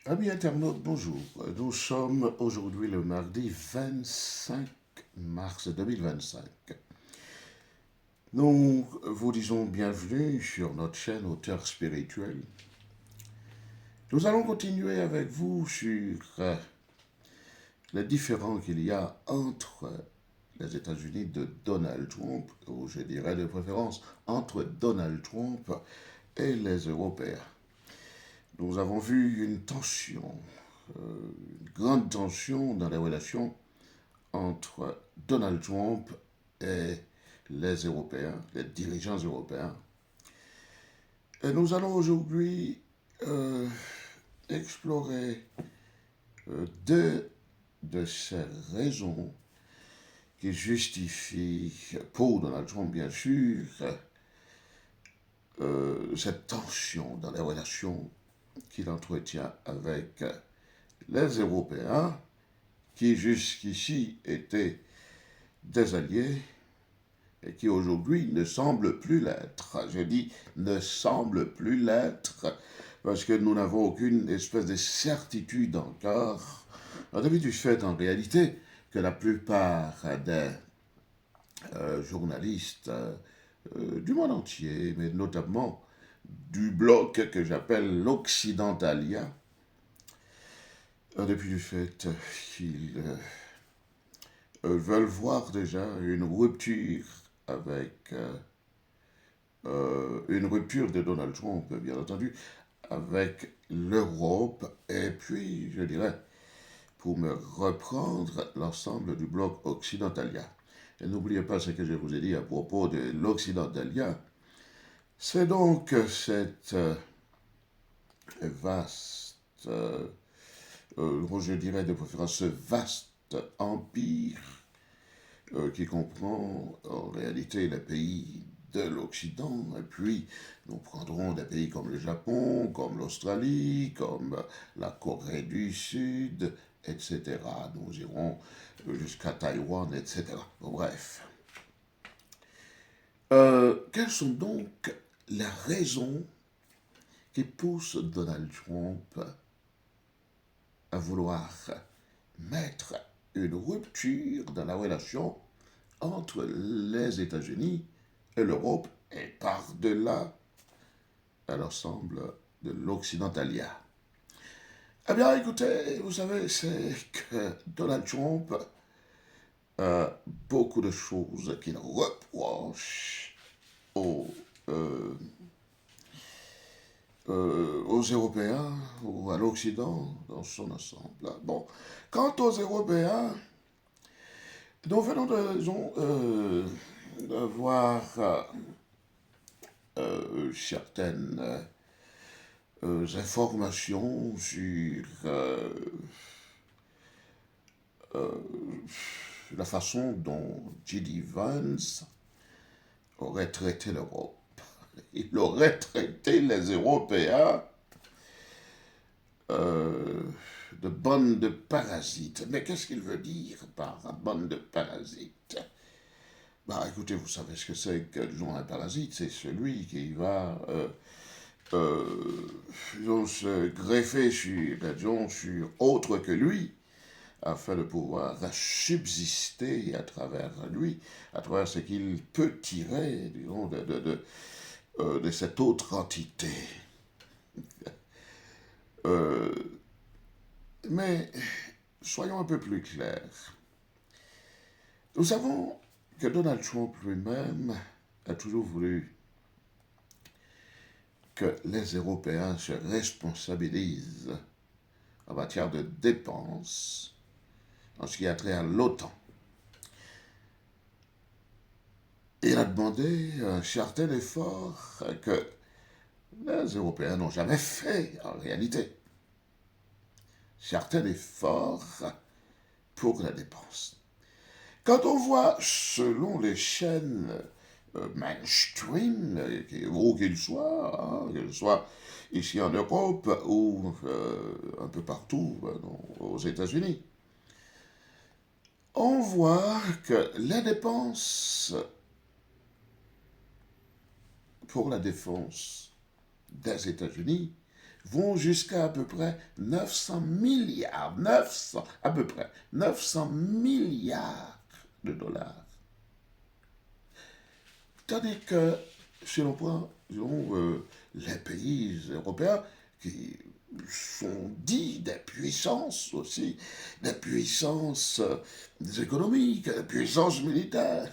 Amis internautes, bonjour. Nous sommes aujourd'hui le mardi 25 mars 2025. Nous vous disons bienvenue sur notre chaîne Auteur spirituel. Nous allons continuer avec vous sur les différends qu'il y a entre les États-Unis de Donald Trump, ou je dirais de préférence entre Donald Trump et les Européens. Nous avons vu une tension, une grande tension dans les relations entre Donald Trump et les Européens, les dirigeants européens. Et nous allons aujourd'hui explorer deux de ces raisons qui justifient, pour Donald Trump bien sûr, cette tension dans les relations qu'il entretient avec les Européens, qui jusqu'ici étaient des alliés et qui aujourd'hui ne semblent plus l'être. Je dis ne semblent plus l'être parce que nous n'avons aucune espèce de certitude encore, en dépit du fait en réalité que la plupart des journalistes du monde entier, mais notamment du bloc que j'appelle l'Occidentalia, en dépit du fait qu'ils veulent voir déjà une rupture avec une rupture de Donald Trump, bien entendu, avec l'Europe, et puis, je dirais, pour me reprendre, l'ensemble du bloc occidentalien. Et n'oubliez pas ce que je vous ai dit à propos de l'occidentalia. C'est donc cette vaste, je dirais de préférence, ce vaste empire qui comprend en réalité les pays de l'Occident, et puis nous prendrons des pays comme le Japon, comme l'Australie, comme la Corée du Sud, etc. Nous irons jusqu'à Taïwan, etc. Bon, bref. Quelles sont donc les raisons qui poussent Donald Trump à vouloir mettre une rupture dans la relation entre les États-Unis et l'Europe et par-delà à l'ensemble de l'Occidentalia? Eh bien, écoutez, vous savez, c'est que Donald Trump a beaucoup de choses qu'il reproche aux, euh, aux Européens ou à l'Occident dans son ensemble. Bon, quant aux Européens, nous venons de voir certaines informations sur la façon dont J.D. Vance aurait traité l'Europe. Il aurait traité les Européens euh, de bande de parasites. Mais qu'est-ce qu'il veut dire par bande de parasites? Bah écoutez, vous savez ce que c'est que disons, un parasite, c'est celui qui va se greffer sur autre que lui, afin de pouvoir subsister à travers lui, à travers ce qu'il peut tirer, disons, de cette autre entité. Euh, mais soyons un peu plus clairs. Nous savons que Donald Trump lui-même a toujours voulu que les Européens se responsabilisent en matière de dépenses en ce qui a trait à l'OTAN. Il a demandé un certain effort que les Européens n'ont jamais fait en réalité. Certain effort pour la dépense. Quand on voit, selon les chaînes mainstream, où qu'ils soient, qu'ils soient ici en Europe ou un peu partout aux États-Unis, on voit que les dépenses pour la défense des États-Unis vont jusqu'à à peu près 900 milliards, 900, à peu près 900 milliards de dollars. Tandis que, si l'on prend, disons, les pays européens qui sont dits des puissances aussi, des puissances économiques, des puissances militaires,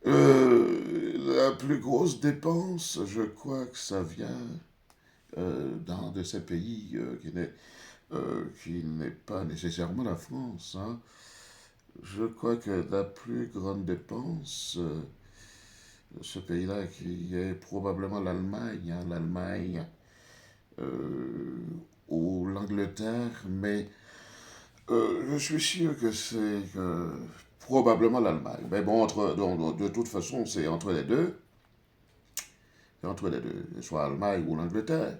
la plus grosse dépense, je crois que ça vient dans de ces pays qui n'est pas nécessairement la France. Hein. Je crois que la plus grande dépense, ce pays-là, qui est probablement l'Allemagne, hein, l'Allemagne euh, ou l'Angleterre, mais je suis sûr que c'est probablement l'Allemagne. Mais bon, de toute façon, c'est entre les deux. C'est entre les deux, soit l'Allemagne ou l'Angleterre.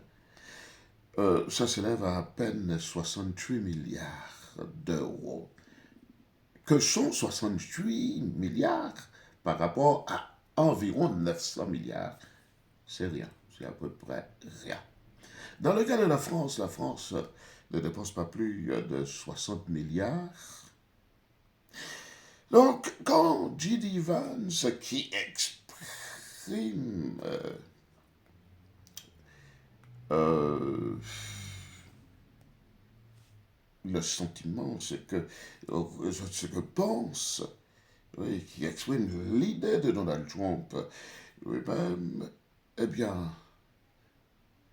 Ça s'élève à peine 68 milliards d'euros. Que sont 68 milliards par rapport à environ 900 milliards? C'est rien, c'est à peu près rien. Dans le cas de la France ne dépense pas plus de 60 milliards. Donc, quand J.D. Vance, qui exprime euh, le sentiment, ce que pense, oui, qui exprime l'idée de Donald Trump lui-même, eh bien,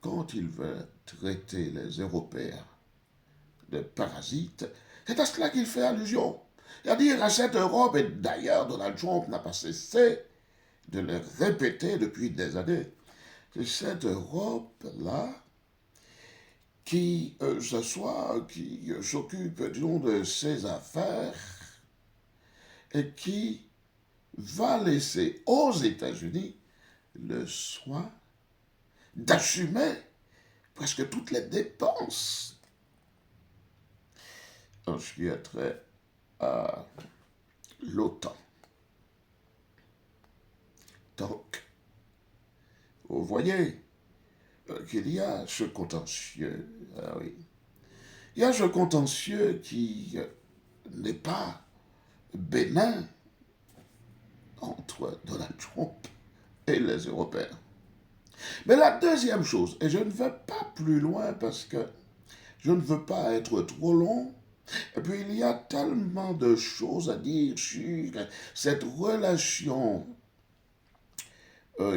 quand il veut traiter les Européens de parasites, c'est à cela qu'il fait allusion. C'est-à-dire à cette Europe, et d'ailleurs Donald Trump n'a pas cessé de le répéter depuis des années, c'est cette Europe-là qui s'assoit, qui s'occupe, disons, de ses affaires et qui va laisser aux États-Unis le soin d'assumer presque toutes les dépenses en ce qui a trait à l'OTAN. Donc, vous voyez qu'il y a ce contentieux, ah oui, il y a ce contentieux qui n'est pas bénin entre Donald Trump et les Européens. Mais la deuxième chose, et je ne vais pas plus loin parce que je ne veux pas être trop long, et puis il y a tellement de choses à dire sur cette relation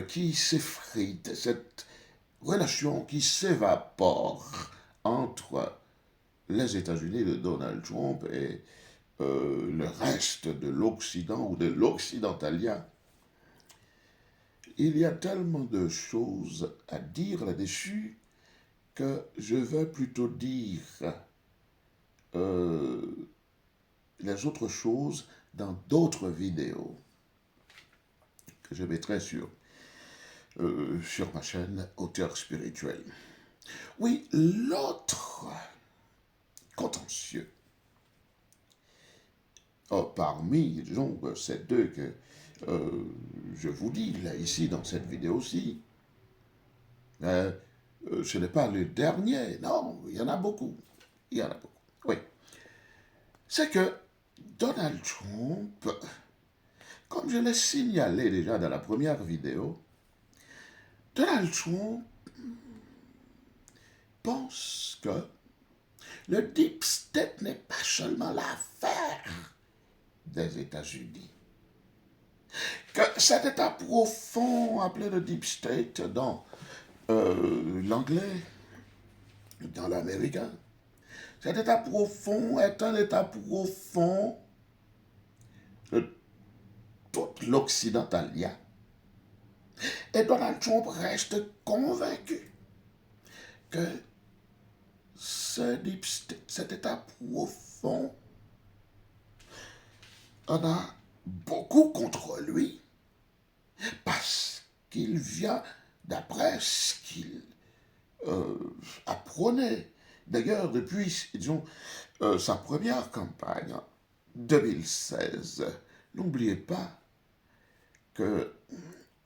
qui s'effrite, cette relation qui s'évapore entre les États-Unis de Donald Trump et le reste de l'Occident ou de l'Occidentalien. Il y a tellement de choses à dire là-dessus que je vais plutôt dire les autres choses dans d'autres vidéos que je mettrai sur ma chaîne Auteur Spirituel. Oui, l'autre contentieux, parmi, disons, ces deux que je vous dis là, ici, dans cette vidéo-ci, ce n'est pas le dernier, non, il y en a beaucoup. Il y en a beaucoup, oui. C'est que Donald Trump, comme je l'ai signalé déjà dans la première vidéo, Donald Trump pense que le Deep State n'est pas seulement l'affaire des États-Unis. Que cet état profond appelé le Deep State dans l'anglais, dans l'américain, cet état profond est un état profond de tout l'occidentalien. Et Donald Trump reste convaincu que cet état profond en a beaucoup contre lui parce qu'il vient d'après ce qu'il apprenait. D'ailleurs, depuis, disons, sa première campagne, 2016, n'oubliez pas que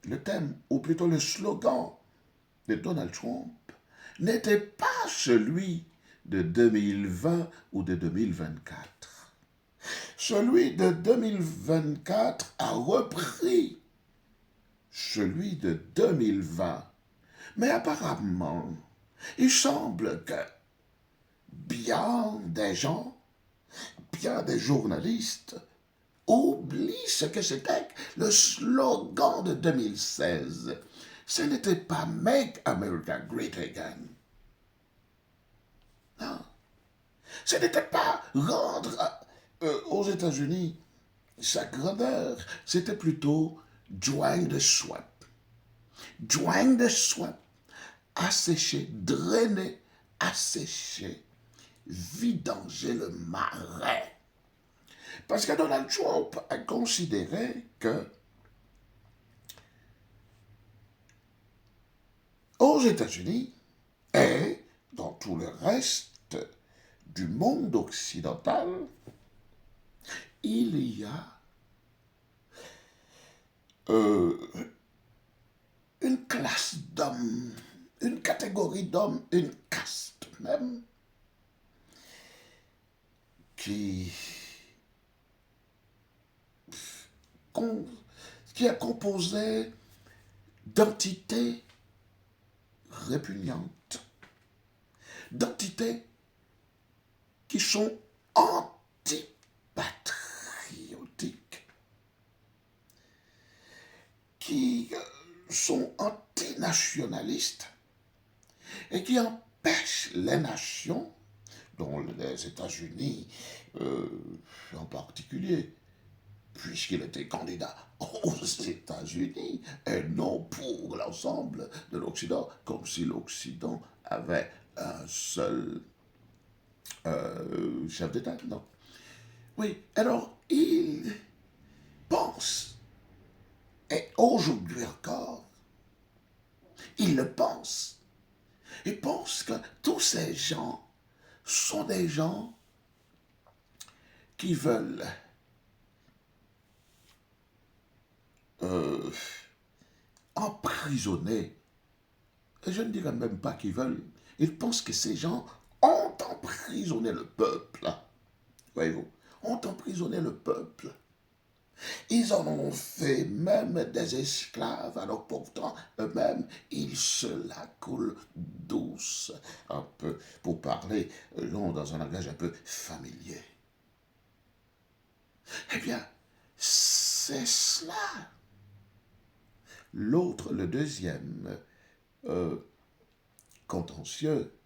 le thème, ou plutôt le slogan de Donald Trump n'était pas celui de 2020 ou de 2024. Celui de 2024 a repris celui de 2020. Mais apparemment, il semble que bien des gens, bien des journalistes, oublient ce que c'était le slogan de 2016. Ce n'était pas Make America Great Again. Non. Ce n'était pas rendre aux États-Unis sa grandeur. C'était plutôt drain the swamp. Drain the swamp. Assécher, drainer, assécher, vidanger le marais. Parce que Donald Trump a considéré que aux États-Unis et dans tout le reste du monde occidental, il y a une classe d'hommes, une catégorie d'hommes, une caste même, qui est composée d'entités répugnantes, d'entités qui sont antipatriotiques, qui sont antinationalistes et qui empêchent les nations, dont les États-Unis en particulier, puisqu'il était candidat aux États-Unis et non pour l'ensemble de l'Occident, comme si l'Occident avait un seul chef d'État. Non. Oui, alors il pense, et aujourd'hui encore, il le pense. Il pense que tous ces gens sont des gens qui veulent emprisonner. Et je ne dirais même pas qu'ils veulent. Ils pensent que ces gens ont emprisonné le peuple. Voyez-vous, ont emprisonné le peuple. Ils en ont fait même des esclaves, alors pourtant, eux-mêmes, ils se la coulent douce, un peu, pour parler dans un langage un peu familier. Eh bien, c'est cela. L'autre, le deuxième contentieux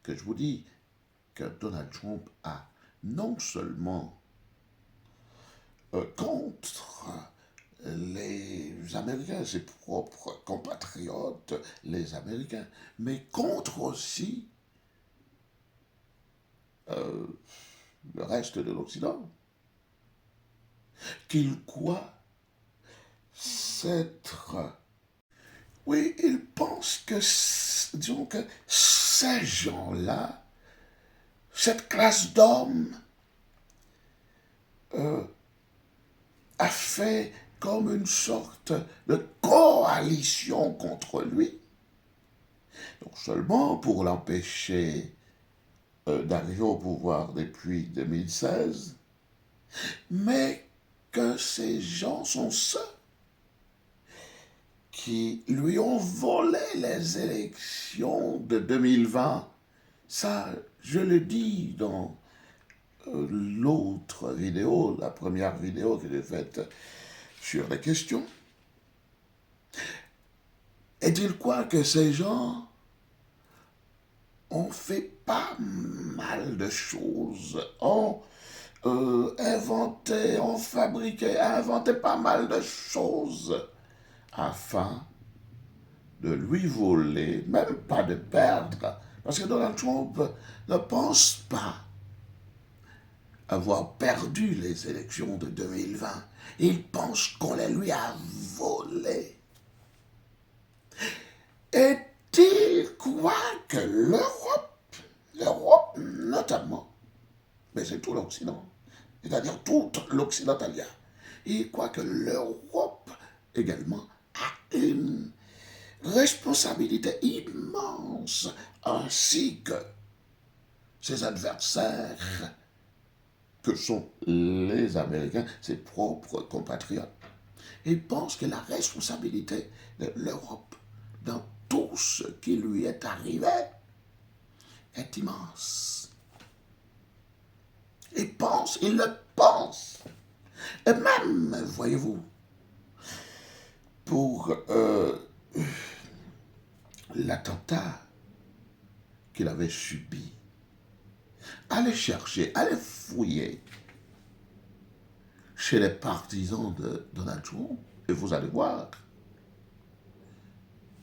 que je vous dis que Donald Trump a non seulement contre les Américains, ses propres compatriotes, les Américains, mais contre aussi le reste de l'Occident, qu'il croit s'être... Oui, il pense que, disons que ces gens-là, cette classe d'hommes, a fait comme une sorte de coalition contre lui, non seulement pour l'empêcher d'arriver au pouvoir depuis 2016, mais que ces gens sont ceux qui lui ont volé les élections de 2020. Ça, je le dis dans l'autre vidéo, la première vidéo que j'ai faite sur les questions. Est-il quoi que ces gens ont fait pas mal de choses, ont inventé, ont fabriqué, inventé pas mal de choses afin de lui voler, même pas de perdre, parce que Donald Trump ne pense pas avoir perdu les élections de 2020. Il pense qu'on les lui a volées. Est-il quoi que l'Europe notamment, mais c'est tout l'Occident, c'est-à-dire tout l'Occidentalien, il croit que l'Europe également a une responsabilité immense, ainsi que ses adversaires, que sont les Américains, ses propres compatriotes. Il pense que la responsabilité de l'Europe dans tout ce qui lui est arrivé est immense. Il le pense. Et même, voyez-vous, pour l'attentat qu'il avait subi, allez chercher, allez fouiller chez les partisans de Donald Trump, et vous allez voir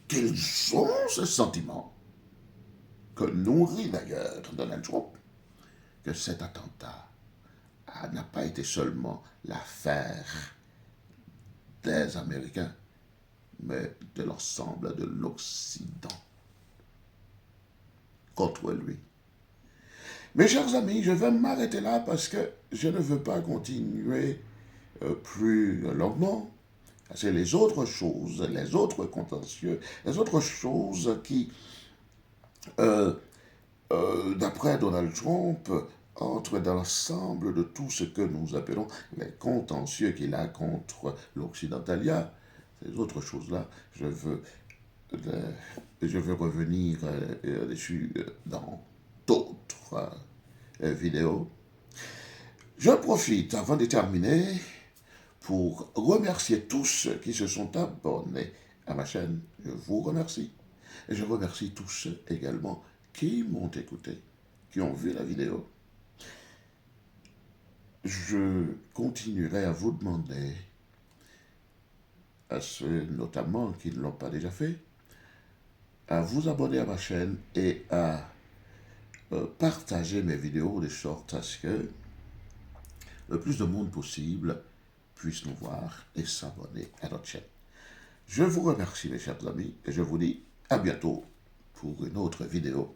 qu'ils ont ce sentiment, que nourrit d'ailleurs Donald Trump, que cet attentat n'a pas été seulement l'affaire des Américains, mais de l'ensemble de l'Occident contre lui. Mes chers amis, je vais m'arrêter là parce que je ne veux pas continuer plus longuement. C'est les autres choses, les autres contentieux, les autres choses qui, d'après Donald Trump, entrent dans l'ensemble de tout ce que nous appelons les contentieux qu'il a contre l'Occidentalia. Ces autres choses-là, je veux revenir dessus dans d'autres vidéos. Je profite, avant de terminer, pour remercier tous ceux qui se sont abonnés à ma chaîne. Je vous remercie. Et je remercie tous ceux également qui m'ont écouté, qui ont vu la vidéo. Je continuerai à vous demander, à ceux notamment qui ne l'ont pas déjà fait, à vous abonner à ma chaîne et à partager mes vidéos de sorte à ce que le plus de monde possible puisse nous voir et s'abonner à notre chaîne. Je vous remercie mes chers amis et je vous dis à bientôt pour une autre vidéo.